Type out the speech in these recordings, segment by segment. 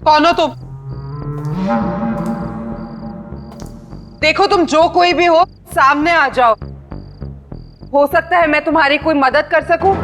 कौन हो तुम? देखो तुम जो कोई भी हो, सामने आ जाओ। हो सकता है मैं तुम्हारी कोई मदद कर सकूं।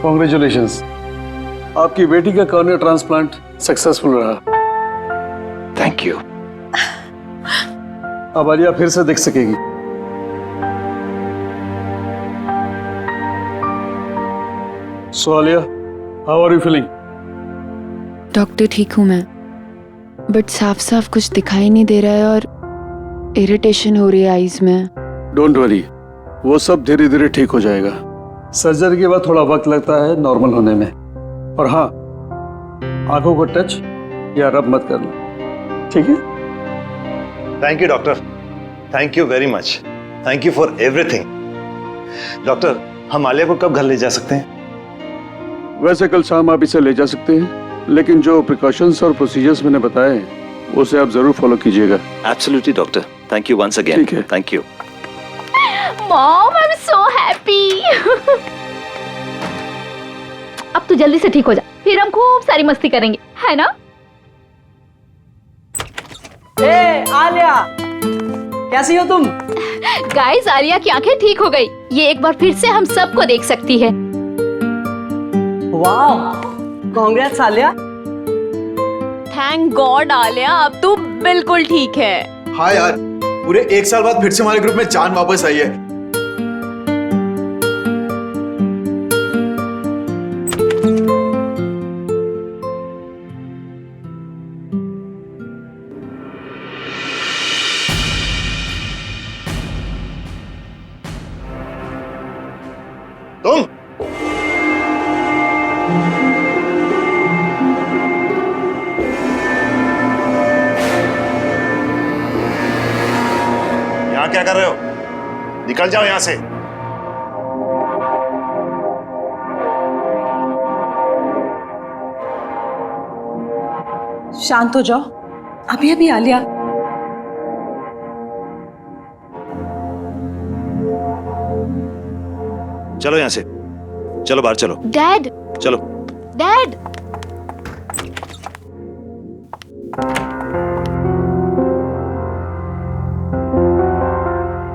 कॉन्ग्रेचुलेशंस, आपकी बेटी का कॉर्निया ट्रांसप्लांट सक्सेसफुल रहा। Thank you. अब आलिया फिर से देख सकेगी। So Alia, how are you feeling? Doctor ठीक हूँ मैं, बट साफ साफ कुछ दिखाई नहीं दे रहा है और इरिटेशन हो रही है आईज में। डोंट वरी, वो सब धीरे धीरे ठीक हो जाएगा। सर्जरी के बाद थोड़ा वक्त लगता है नॉर्मल होने में। और हाँ, आंखों को टच या रब मत करना, ठीक है? Thank you doctor, thank you very much, thank you for everything. Doctor, हम आलिया को कब घर ले जा सकते हैं? वैसे कल शाम आप इसे ले जा सकते हैं, लेकिन जो प्रिकॉशंस और प्रोसीजर्स मैंने बताए उसे आप जरूर फॉलो कीजिएगा। Absolutely doctor, thank you once again. ठीक है। Thank you. Mom, I am so happy. अब तू जल्दी से ठीक हो जा, फिर हम खूब सारी मस्ती करेंगे, है ना? ए आलिया, कैसी हो तुम? गाइस, आलिया की आंखें ठीक हो गई। ये एक बार फिर से हम सबको देख सकती है। वाह, congrats Alia. Thank God Alia, अब तू बिल्कुल ठीक है। हाँ यार, पूरे 1 साल बाद फिर से हमारे ग्रुप में जान वापस आई है। तुम यहाँ क्या कर रहे हो? निकल जाओ यहां से। शांत हो जाओ, अभी अभी आलिया। चलो यहां से, चलो बाहर चलो, डैड, चलो। डैड,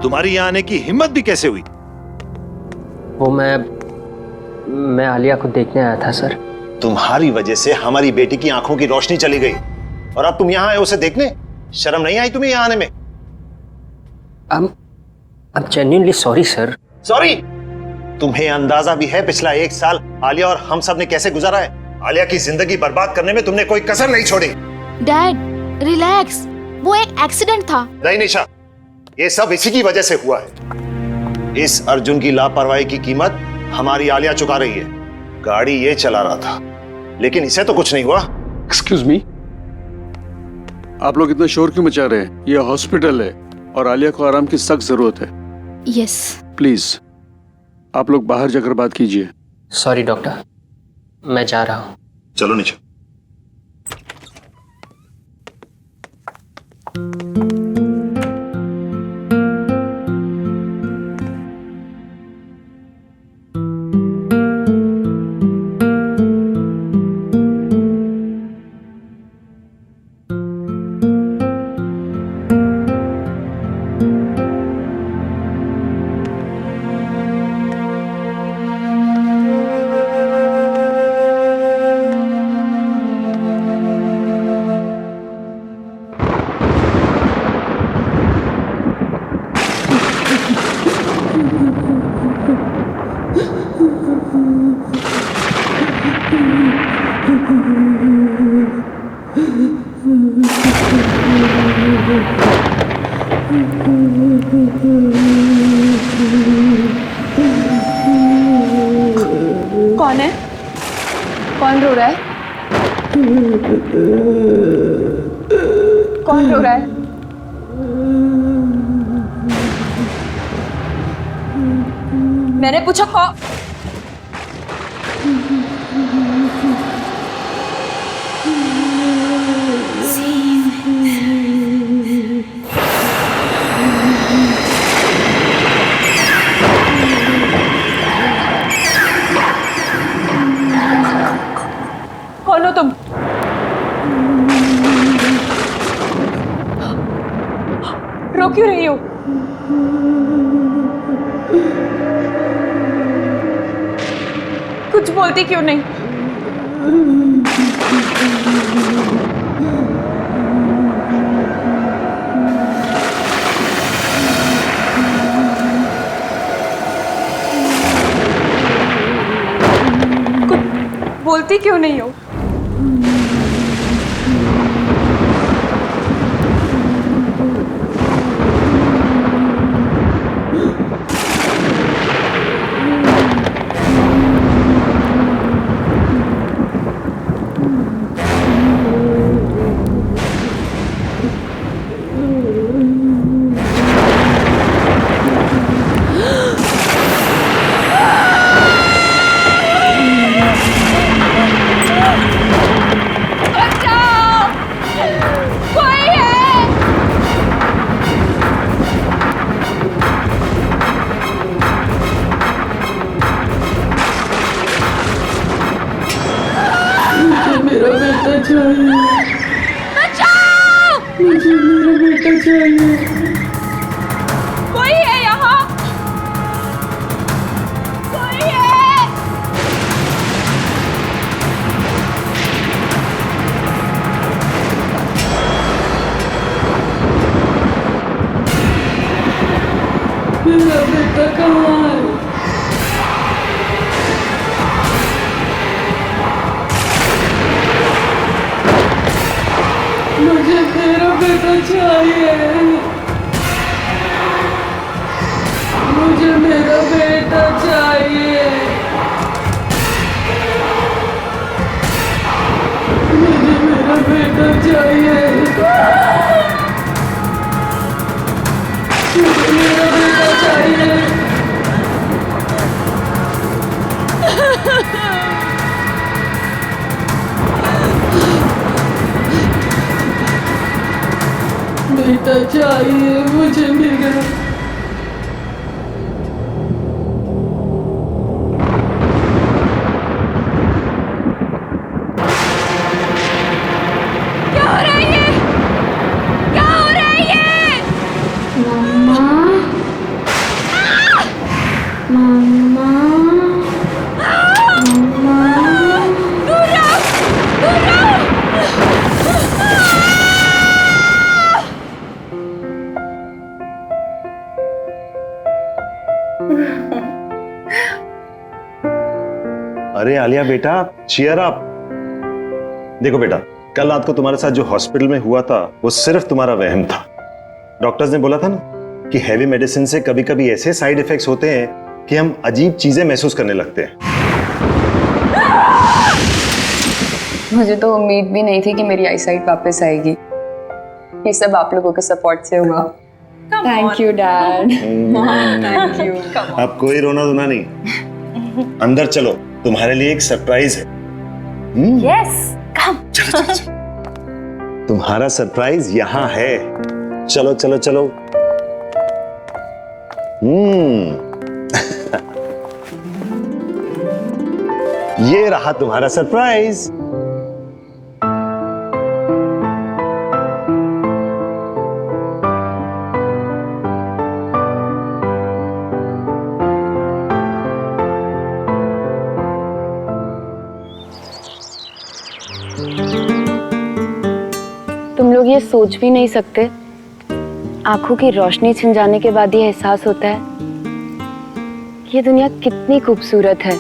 तुम्हारी यहां आने की हिम्मत भी कैसे हुई? वो मैं आलिया को देखने आया था सर। तुम्हारी वजह से हमारी बेटी की आंखों की रोशनी चली गई और अब तुम यहां आए उसे देखने? शर्म नहीं आई तुम्हें यहां आने में? I'm genuinely sorry sir. Sorry? तुम्हें अंदाजा भी है पिछला 1 साल आलिया और हम सब ने कैसे गुजारा है? आलिया की जिंदगी बर्बाद करने में तुमने कोई कसर नहीं छोड़ी। डैड रिलैक्स, वो एक एक्सीडेंट था। नहीं निशा, ये सब इसी की वजह से हुआ है। इस अर्जुन की लापरवाही की कीमत हमारी आलिया चुका रही है। गाड़ी ये चला रहा था, लेकिन इसे तो कुछ नहीं हुआ। एक्सक्यूज मी, आप लोग इतना शोर क्यों मचा रहे हैं? ये हॉस्पिटल है और आलिया को आराम की सख्त जरूरत है। यस। प्लीज आप लोग बाहर जाकर बात कीजिए। सॉरी डॉक्टर, मैं जा रहा हूँ। चलो निशा। कौन है? कौन रो रहा है? कौन रो रहा है? मैंने पूछा कौन? कौन हो तुम? रो क्यों रही हो? कुछ बोलती क्यों नहीं? कुछ बोलती क्यों नहीं हो? कोई है यहाँ? कोई है? मेरा बेटा कहाँ है? मुझे मेरा बेटा चाहिए। मुझे मेरा बेटा चाहिए। मुझे मेरा बेटा चाहिए। मुझे मेरा बेटा चाहिए। चाहिए मुझे मेरा। क्या हो रहा है ये? क्या हो रहा है ये? दूर रहो! दूर रहो! अरे आलिया बेटा, चीयर अप। देखो बेटा, कल रात को तुम्हारे साथ जो हॉस्पिटल में हुआ था वो सिर्फ तुम्हारा वहम था। डॉक्टर्स ने बोला था ना कि हैवी मेडिसिन से कभी कभी ऐसे साइड इफेक्ट्स होते हैं कि हम अजीब चीजें महसूस करने लगते हैं। मुझे तो उम्मीद भी नहीं थी कि मेरी आईसाइट वापस आएगी। ये सब आप लोगों के सपोर्ट से हुआ। Thank you dad. Thank you. अब कोई रोना धोना नहीं, अंदर चलो, तुम्हारे लिए एक सरप्राइज है। Yes come. चलो चलो चलो, तुम्हारा सरप्राइज यहाँ है। चलो चलो चलो। ये रहा तुम्हारा सरप्राइज। तुम लोग ये सोच भी नहीं सकते, आंखों की रोशनी छिन जाने के बाद ये एहसास होता है कि ये दुनिया कितनी खूबसूरत है।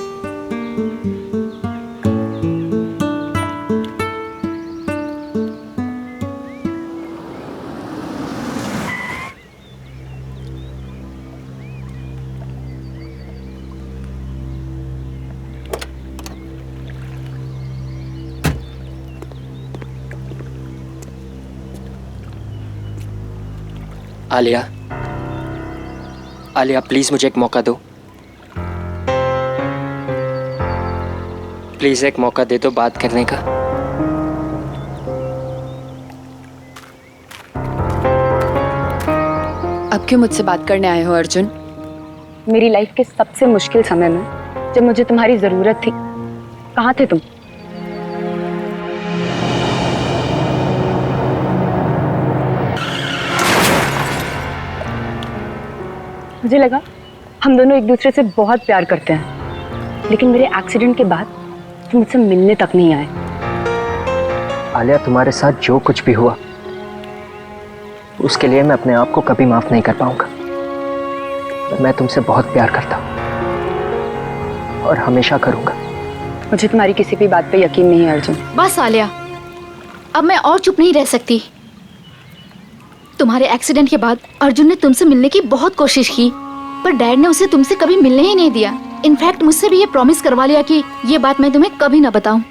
आलिया, आलिया प्लीज मुझे एक मौका दो। प्लीज एक मौका दे दो बात करने का। अब क्यों मुझसे बात करने आए हो अर्जुन? मेरी लाइफ के सबसे मुश्किल समय में जब मुझे तुम्हारी जरूरत थी, कहाँ थे तुम? मुझे लगा हम दोनों एक दूसरे से बहुत प्यार करते हैं, लेकिन मेरे एक्सीडेंट के बाद तुम मुझसे मिलने तक नहीं आए। आलिया, तुम्हारे साथ जो कुछ भी हुआ उसके लिए मैं अपने आप को कभी माफ नहीं कर पाऊंगा। मैं तुमसे बहुत प्यार करता हूं और हमेशा करूंगा। मुझे तुम्हारी किसी भी बात पे यकीन नहीं है अर्जुन। बस आलिया, अब मैं और चुप नहीं रह सकती। तुम्हारे एक्सीडेंट के बाद अर्जुन ने तुमसे मिलने की बहुत कोशिश की, पर डैड ने उसे तुमसे कभी मिलने ही नहीं दिया। इनफैक्ट मुझसे भी ये प्रॉमिस करवा लिया कि ये बात मैं तुम्हें कभी ना बताऊं।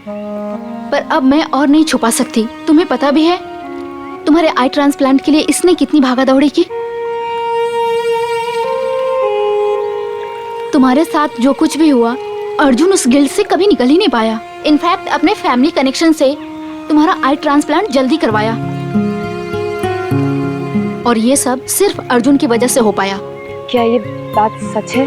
पर अब मैं और नहीं छुपा सकती। तुम्हें पता भी है तुम्हारे आई ट्रांसप्लांट के लिए इसने कितनी भागा दौड़ी की। तुम्हारे साथ जो कुछ भी हुआ, अर्जुन उस गिल्ट से कभी निकल ही नहीं पाया। इनफैक्ट अपने फैमिली कनेक्शन से तुम्हारा आई ट्रांसप्लांट जल्दी करवाया, और ये सब सिर्फ अर्जुन की वजह से हो पाया। क्या ये बात सच है?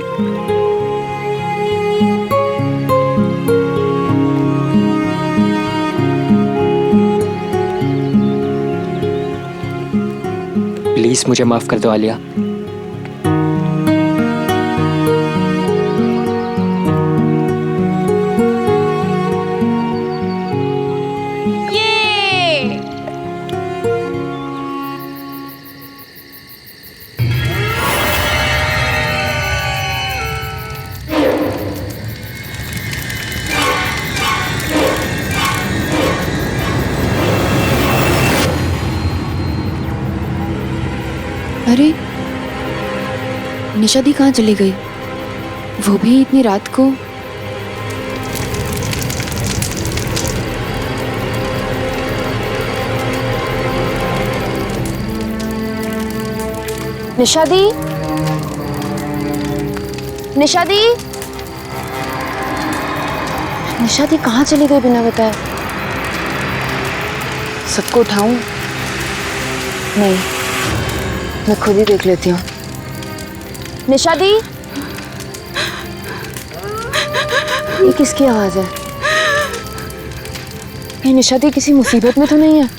प्लीज मुझे माफ कर दो आलिया। अरे निशा दी कहाँ चली गई? वो भी इतनी रात को? निशा दी, निशा दी, निशा दी कहाँ चली गई बिना बताए? सबको उठाऊं? नहीं, मैं खुद ही देख लेती हूँ। निशा दी, ये किसकी आवाज है? कहीं निशा दी किसी मुसीबत में तो नहीं है?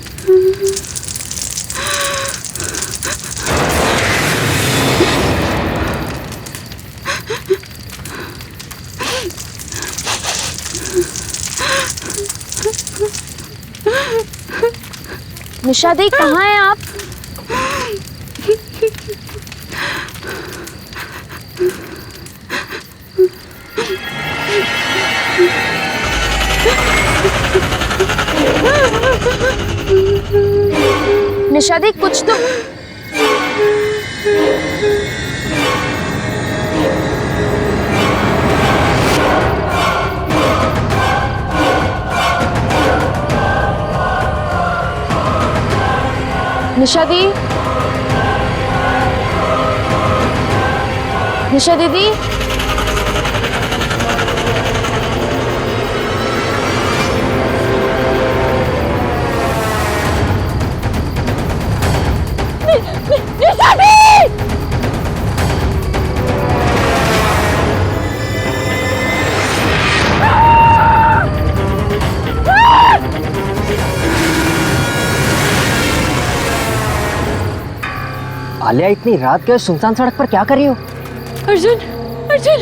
निशा दी कहाँ हैं आप? निशा दी कुछ तो निशा दी, निशा दीदी, निशा दी! आलिया, इतनी रात के सुनसान सड़क पर क्या कर रही हो? अर्जुन, अर्जुन,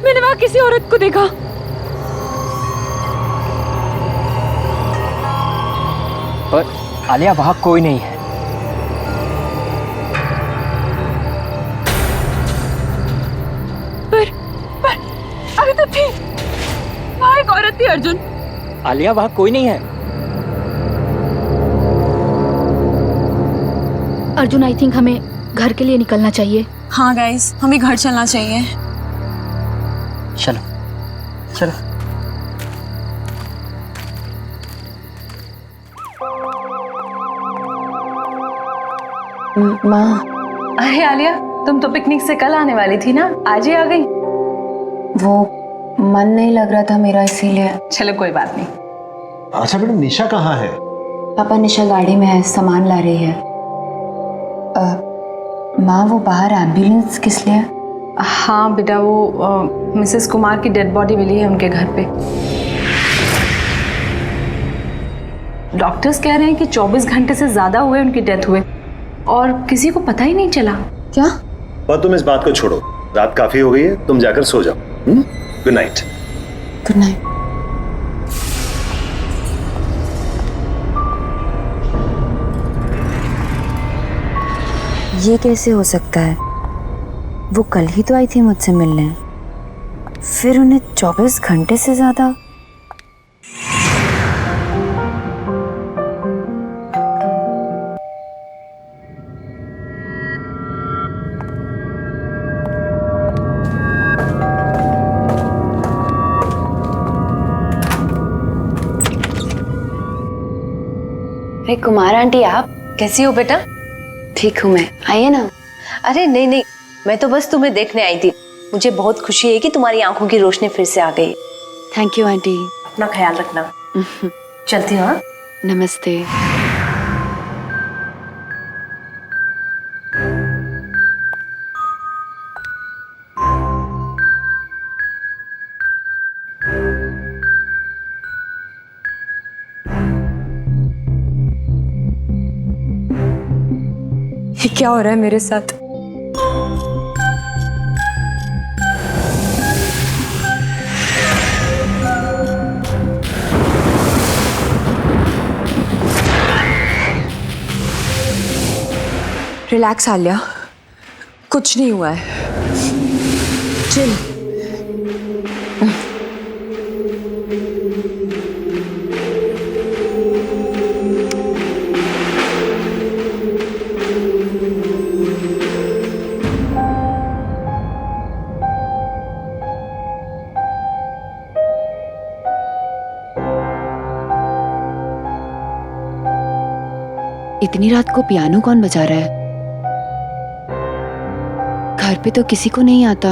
मैंने वहां किसी औरत को देखा। पर आलिया, वहां कोई नहीं है। पर अभी तो थी, वहां एक औरत थी अर्जुन। आलिया, वहां कोई नहीं है। अर्जुन, आई थिंक हमें घर के लिए निकलना चाहिए। हाँ गाइस, हमें घर चलना चाहिए। चलो चलो। माँ, अरे आलिया, तुम तो पिकनिक से कल आने वाली थी ना, आज ही आ गई? वो मन नहीं लग रहा था मेरा, इसीलिए। चलो कोई बात नहीं। अच्छा बेटा, निशा कहाँ है? पापा, निशा गाड़ी में है, सामान ला रही है। माँ, वो बाहर एम्बुलेंस किस लिए? हाँ बेटा, वो मिसेस कुमार की डेड बॉडी मिली है उनके घर पे। डॉक्टर्स कह रहे हैं कि 24 घंटे से ज्यादा हुए उनकी डेथ हुए और किसी को पता ही नहीं चला। क्या? पर तुम इस बात को छोड़ो, रात काफी हो गई है, तुम जाकर सो जाओ। Good night. Good night. ये कैसे हो सकता है? वो कल ही तो आई थी मुझसे मिलने, फिर उन्हें 24 घंटे से ज्यादा। अरे कुमार आंटी, आप कैसी हो बेटा? ठीक हूँ मैं, आइए ना। अरे नहीं नहीं, मैं तो बस तुम्हें देखने आई थी। मुझे बहुत खुशी है कि तुम्हारी आंखों की रोशनी फिर से आ गई। Thank you aunty. अपना ख्याल रखना। चलती हूँ। नमस्ते। ये क्या हो रहा है मेरे साथ? रिलैक्स आलिया, कुछ नहीं हुआ है। चिल। इतनी रात को पियानो कौन बजा रहा है? घर पे तो किसी को नहीं आता।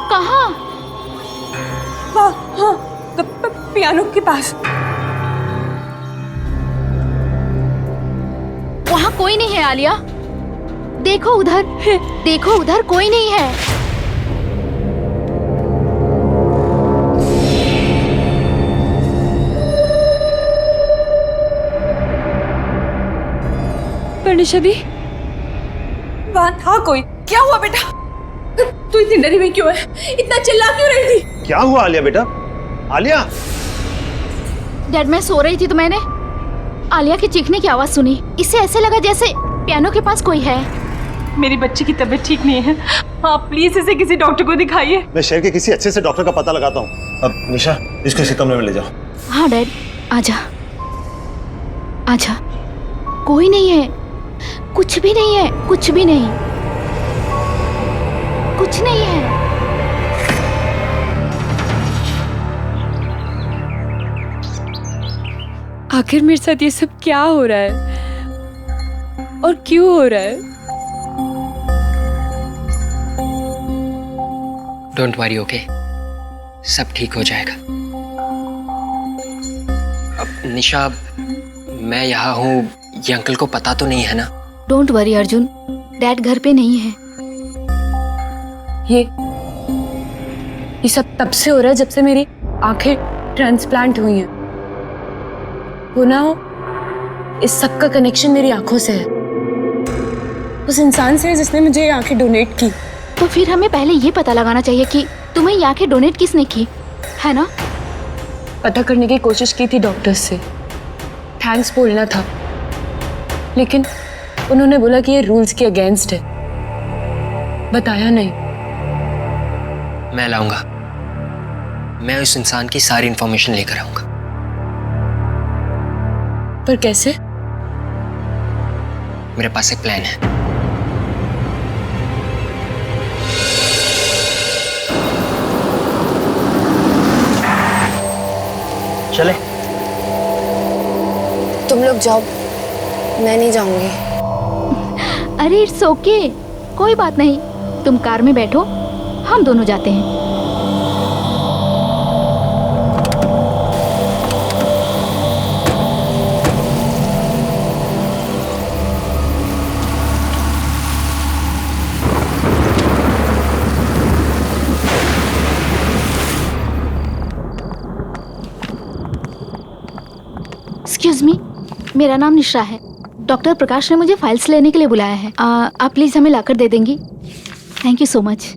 कहाँ? हाँ, पियानो के पास। वहाँ कोई नहीं है आलिया। देखो उधर, देखो उधर कोई नहीं है। पर निशा दी, वहाँ था कोई। क्या हुआ बेटा? तू इतनी डरी हुई क्यों है? इतना चिल्ला क्यों रही थी? क्या हुआ आलिया बेटा? आलिया! डैड, मैं सो रही थी तो मैंने आलिया की चीखने की आवाज सुनी। इससे ऐसे लगा जैसे पियानो के पास कोई है। मेरी बच्ची की तबीयत ठीक नहीं है, आप प्लीज इसे किसी डॉक्टर को दिखाइए। मैं शहर के किसी अच्छे से डॉक्टर का पता लगाता हूँ। अब निशा, इसको इसी कमरे में ले जाओ। हाँ डैड, आजा आजा। कोई नहीं है, कुछ भी नहीं है, कुछ भी नहीं, कुछ नहीं है। आखिर मेरे साथ ये सब क्या हो रहा है और क्यों हो रहा है? Don't worry, okay? सब ठीक हो जाएगा। अब निशा, मैं यहाँ हूँ, ये अंकल को पता तो नहीं है ना? डोंट वरी अर्जुन, डैड घर पे नहीं है। ये सब तब से हो रहा है जब से मेरी आंखें ट्रांसप्लांट हुई हैं। वो ना, इस सब का कनेक्शन मेरी आंखों से है, उस इंसान से जिसने मुझे ये आंखें डोनेट की। तो फिर हमें पहले ये पता लगाना चाहिए कि तुम्हें ये आंखें डोनेट किसने की, है ना? पता करने की कोशिश की थी डॉक्टर्स से, थैंक्स बोलना था, लेकिन उन्होंने बोला कि ये रूल्स के अगेंस्ट है, बताया नहीं। मैं लाऊंगा, मैं उस इंसान की सारी इंफॉर्मेशन लेकर आऊंगा। पर कैसे? मेरे पास एक प्लान है। चले? तुम लोग जाओ, मैं नहीं जाऊंगी। अरे इट्स ओके, कोई बात नहीं। तुम कार में बैठो, हम दोनों जाते हैं। एक्सक्यूज मी, मेरा नाम निशा है। डॉक्टर प्रकाश ने मुझे फाइल्स लेने के लिए बुलाया है। आप प्लीज हमें लाकर दे देंगी? Thank you so much.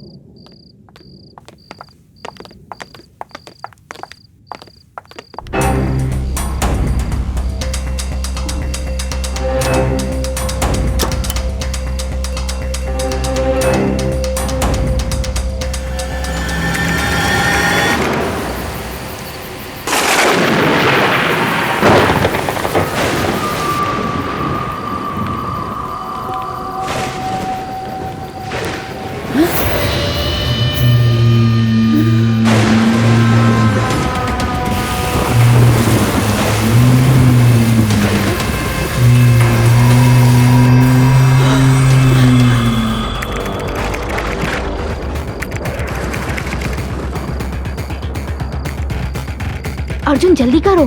Arjun जल्दी करो।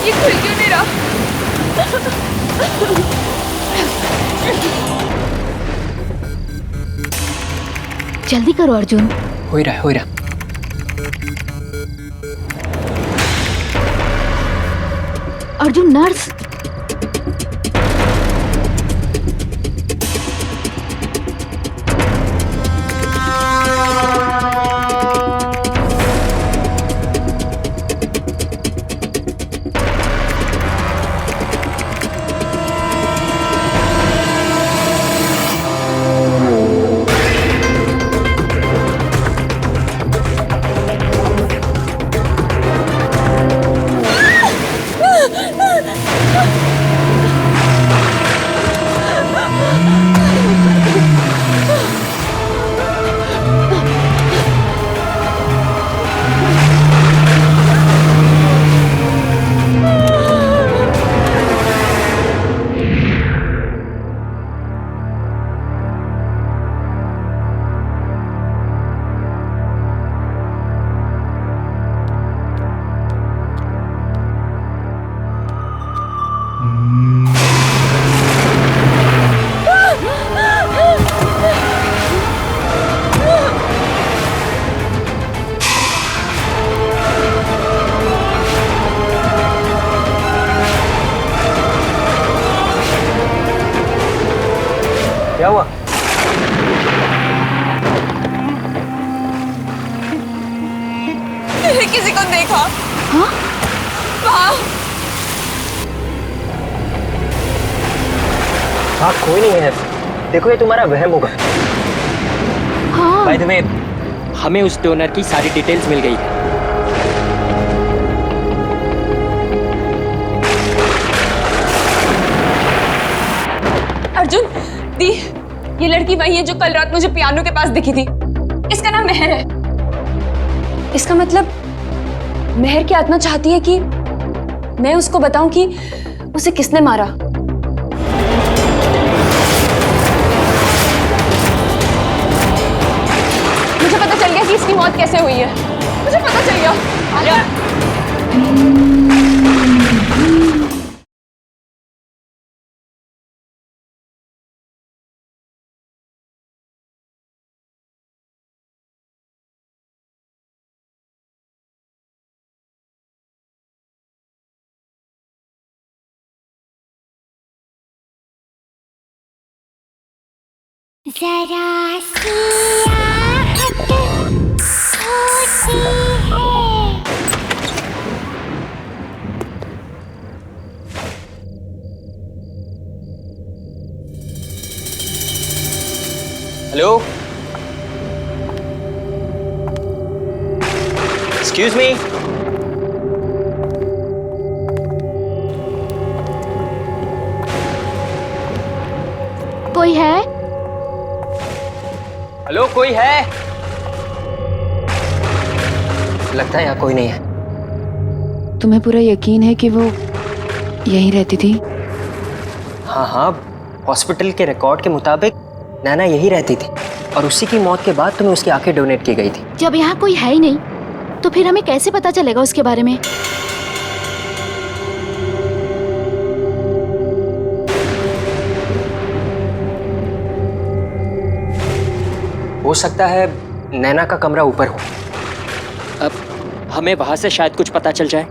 ये खुल क्यों नहीं रहा? जल्दी करो अर्जुन। हो ही रहा है, हो ही रहा। अर्जुन, नर्स। किसी को देखा। हाँ? वहाँ हाँ कोई नहीं है, देखो ये तुम्हारा वहम होगा। हाँ। बाय द वे, हमें उस डोनर की सारी डिटेल्स मिल गई है। अर्जुन, दी, ये लड़की वही है जो कल रात मुझे पियानो के पास दिखी थी। इसका नाम मेहर है। इसका मतलब मेहर की आत्मा चाहती है कि मैं उसको बताऊं कि उसे किसने मारा। मुझे पता चल गया कि इसकी मौत कैसे हुई है। मुझे पता चल गया। जरा सी आहट होती है। Hello, excuse me. कोई है? हेलो, कोई है? लगता है यहाँ कोई नहीं है। तुम्हें पूरा यकीन है कि वो यहीं रहती थी? हाँ हाँ, हॉस्पिटल के रिकॉर्ड के मुताबिक नैना यही रहती थी और उसी की मौत के बाद तुम्हें उसकी आंखें डोनेट की गई थी। जब यहाँ कोई है ही नहीं तो फिर हमें कैसे पता चलेगा उसके बारे में? हो सकता है नैना का कमरा ऊपर हो, अब हमें वहां से शायद कुछ पता चल जाए।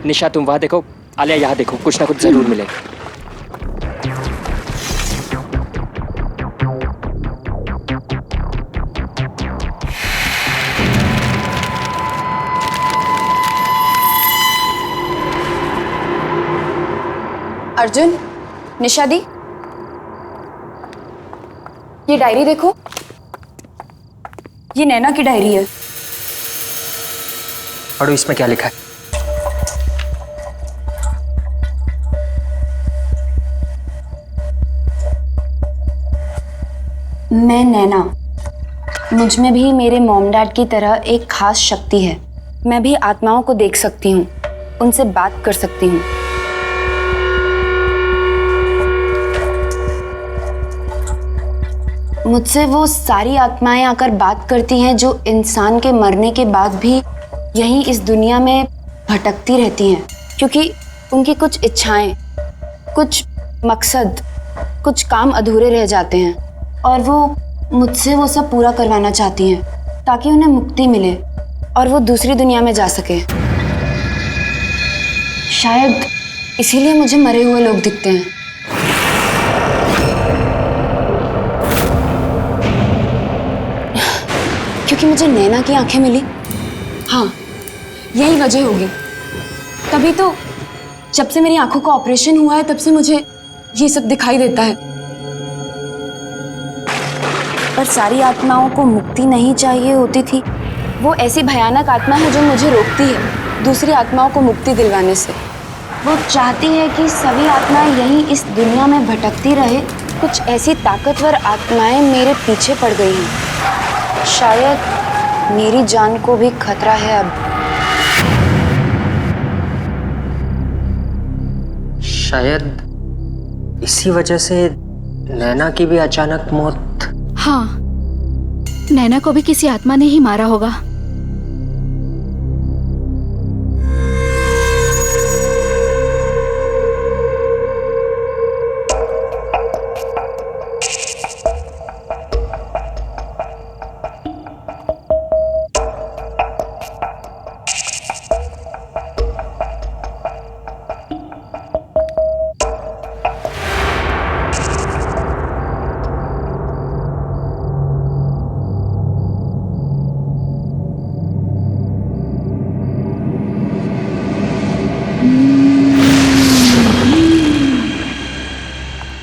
निशा तुम वहां देखो, आलिया यहाँ देखो, कुछ ना कुछ जरूर मिलेगा। अर्जुन, निशा दी, ये डायरी देखो, ये नैना की डायरी है। पढ़ो इसमें क्या लिखा है। मैं नैना, मुझ में भी मेरे मॉम डैड की तरह एक खास शक्ति है। मैं भी आत्माओं को देख सकती हूँ, उनसे बात कर सकती हूँ। मुझसे वो सारी आत्माएं आकर बात करती हैं जो इंसान के मरने के बाद भी यहीं इस दुनिया में भटकती रहती हैं, क्योंकि उनकी कुछ इच्छाएं, कुछ मकसद, कुछ काम अधूरे रह जाते हैं और वो मुझसे वो सब पूरा करवाना चाहती हैं ताकि उन्हें मुक्ति मिले और वो दूसरी दुनिया में जा सके। शायद इसीलिए मुझे मरे हुए लोग दिखते हैं। क्योंकि मुझे नैना की आंखें मिली। हाँ, यही वजह होगी। तभी तो जब से मेरी आंखों का ऑपरेशन हुआ है तब से मुझे ये सब दिखाई देता है। पर सारी आत्माओं को मुक्ति नहीं चाहिए होती थी। वो ऐसी भयानक आत्मा है जो मुझे रोकती है दूसरी आत्माओं को मुक्ति दिलवाने से। वो चाहती है कि सभी आत्माएं यहीं इस दुनिया में भटकती रहे। कुछ ऐसी ताकतवर आत्माएं मेरे पीछे पड़ गई हैं। शायद मेरी जान को भी खतरा है अब। शायद इसी वजह से नैना की भी अचानक मौत। हाँ, नैना को भी किसी आत्मा ने ही मारा होगा।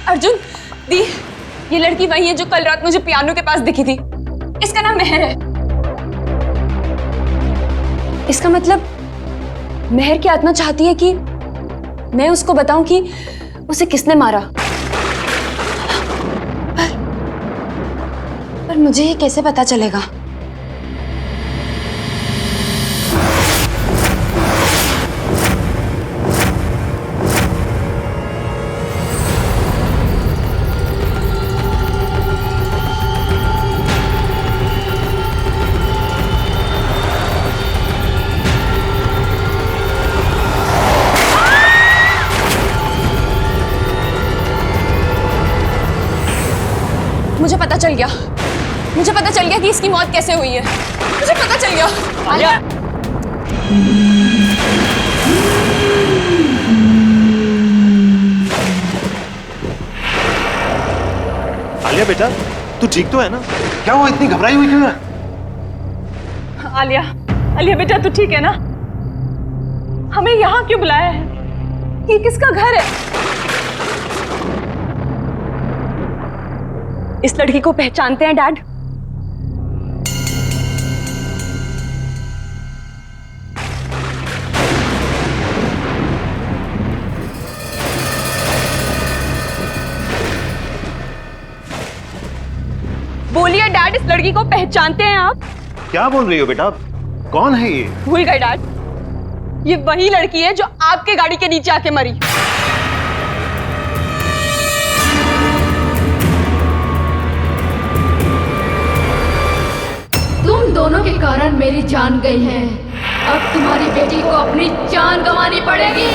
अर्जुन, दी, ये लड़की वही है जो कल रात मुझे पियानो के पास दिखी थी। इसका नाम मेहर है। इसका मतलब मेहर की आत्मा चाहती है कि मैं उसको बताऊं कि उसे किसने मारा। पर मुझे ये कैसे पता चलेगा? मुझे पता चल गया कि इसकी मौत कैसे हुई है। मुझे पता चल गया। आलिया, आलिया बेटा, तू ठीक तो है ना? क्या हुआ, इतनी घबराई हुई क्यों है? आलिया, आलिया बेटा तू ठीक है ना? हमें यहाँ क्यों बुलाया है? ये किसका घर है? इस लड़की को पहचानते हैं डैड? बोलिए डैड, इस लड़की को पहचानते हैं आप? क्या बोल रही हो बेटा? कौन है ये? भूल गए डैड, ये वही लड़की है जो आपके गाड़ी के नीचे आके मरी। तुम दोनों के कारण मेरी जान गई है। अब तुम्हारी बेटी को अपनी जान गंवानी पड़ेगी।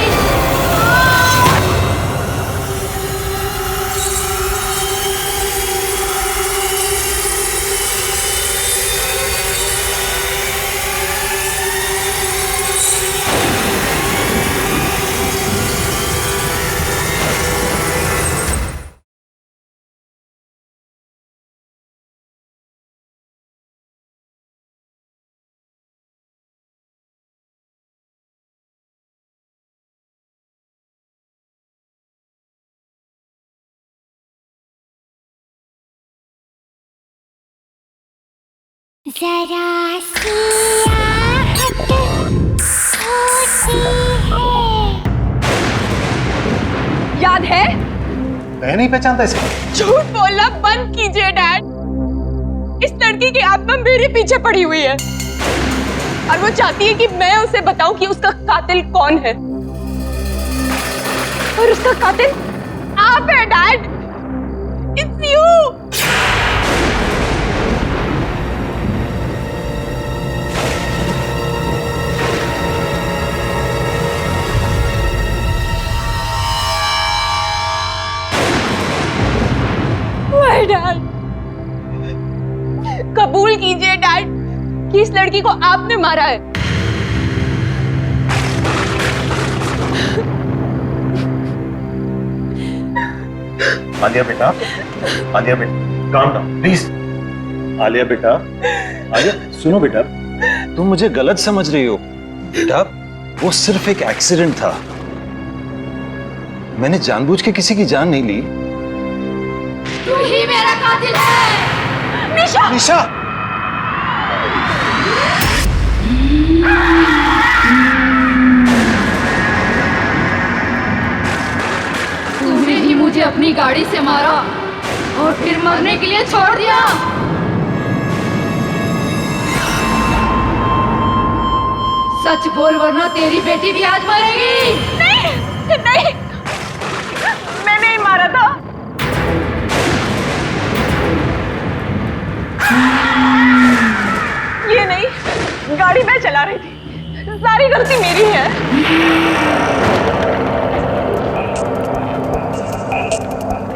जरा सी आहट होती है। याद है? मैं नहीं पहचानता इसे। झूठ बोलना बंद कीजिए डैड। इस लड़की की आत्मा मेरे पीछे पड़ी हुई है और वो चाहती है कि मैं उसे बताऊं कि उसका कातिल कौन है। और उसका कातिल आप है डैड। It's you. डैड, कबूल कीजिए डैड कि इस लड़की को आपने मारा है। आलिया बेटा, आलिया बेटा, काम डाउन प्लीज। आलिया बेटा, आलिया सुनो बेटा, तुम मुझे गलत समझ रही हो। बेटा, वो सिर्फ एक एक्सीडेंट था। मैंने जानबूझ के किसी की जान नहीं ली। तू ही मेरा कातिल है। निशा! निशा! तूने ही मुझे अपनी गाड़ी से मारा और फिर मरने के लिए छोड़ दिया। सच बोल वरना तेरी बेटी भी आज मरेगी। नहीं नहीं, मैंने ही मारा था। ये नहीं, गाड़ी मैं चला रही थी, सारी गलती मेरी है।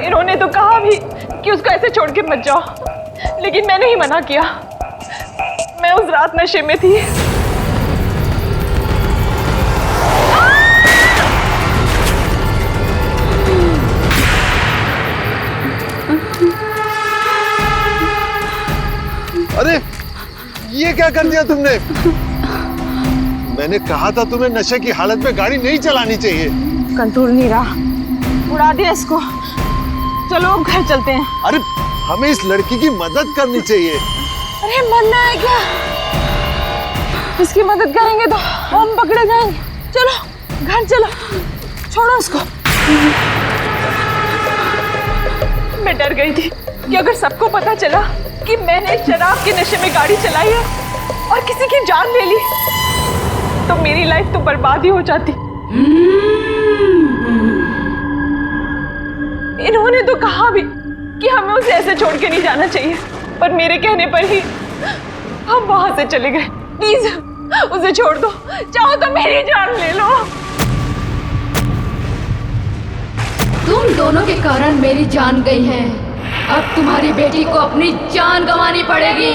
इन्होंने तो कहा भी कि उसको ऐसे छोड़ के मत जाओ, लेकिन मैंने ही मना किया। मैं उस रात नशे में थी। अरे ये क्या कर दिया तुमने? मैंने कहा था तुम्हें नशे की हालत में गाड़ी नहीं चलानी चाहिए। कंट्रोल नहीं रहा, उड़ा दिया इसको। चलो अब घर चलते हैं। अरे हमें इस लड़की की मदद करनी चाहिए। अरे मरना है क्या? इसकी मदद करेंगे तो हम पकड़े जाएंगे। चलो घर चलो, छोड़ो उसको। मैं डर गई थी कि अगर सबको पता चला कि मैंने शराब के नशे में गाड़ी चलाई है और किसी की जान ले ली, तो मेरी लाइफ तो बर्बाद ही हो जाती। इन्होंने तो कहा भी कि हमें उसे ऐसे छोड़ के नहीं जाना चाहिए, पर मेरे कहने पर ही हम वहां से चले गए। प्लीज उसे छोड़ दो, चाहो तो मेरी जान ले लो। तुम दोनों के कारण मेरी जान गई है, अब तुम्हारी बेटी को अपनी जान गंवानी पड़ेगी।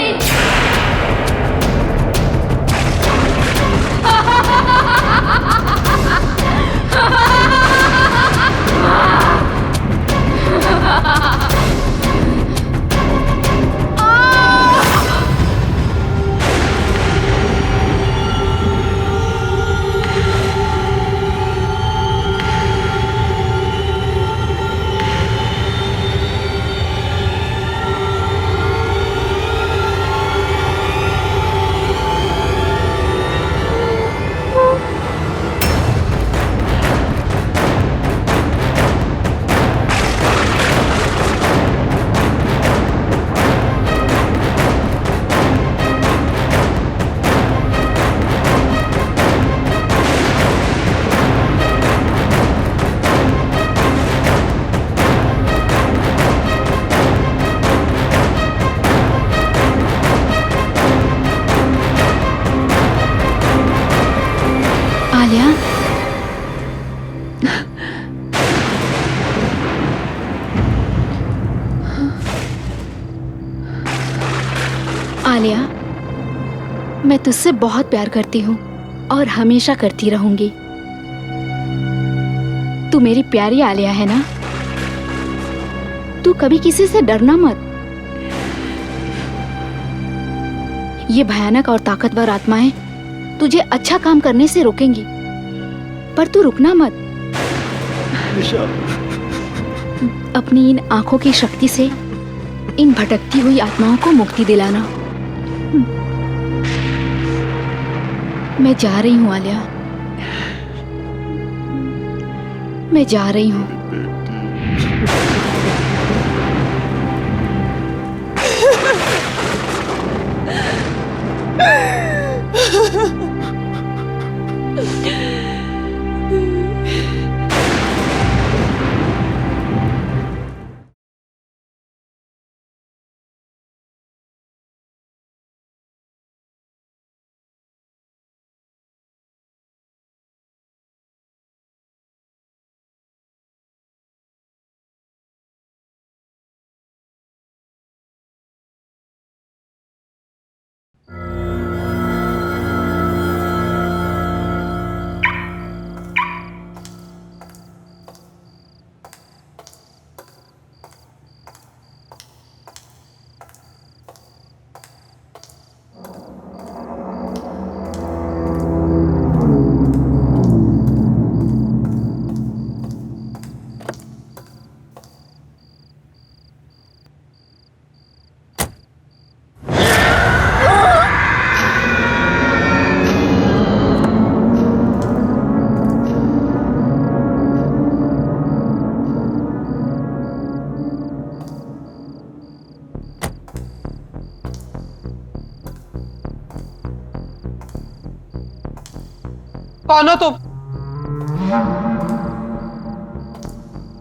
आलिया, आलिया, मैं तुझसे बहुत प्यार करती हूँ और हमेशा करती रहूंगी। तू मेरी प्यारी आलिया है ना? तू कभी किसी से डरना मत। ये भयानक और ताकतवर आत्माएं तुझे अच्छा काम करने से रोकेंगी, पर तू रुकना मत। अपनी इन आंखों की शक्ति से इन भटकती हुई आत्माओं को मुक्ति दिलाना। मैं जा रही हूँ आलिया, मैं जा रही हूँ। कौन हो तुम?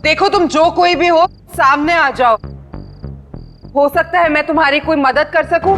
देखो तुम जो कोई भी हो सामने आ जाओ। हो सकता है मैं तुम्हारी कोई मदद कर सकूं।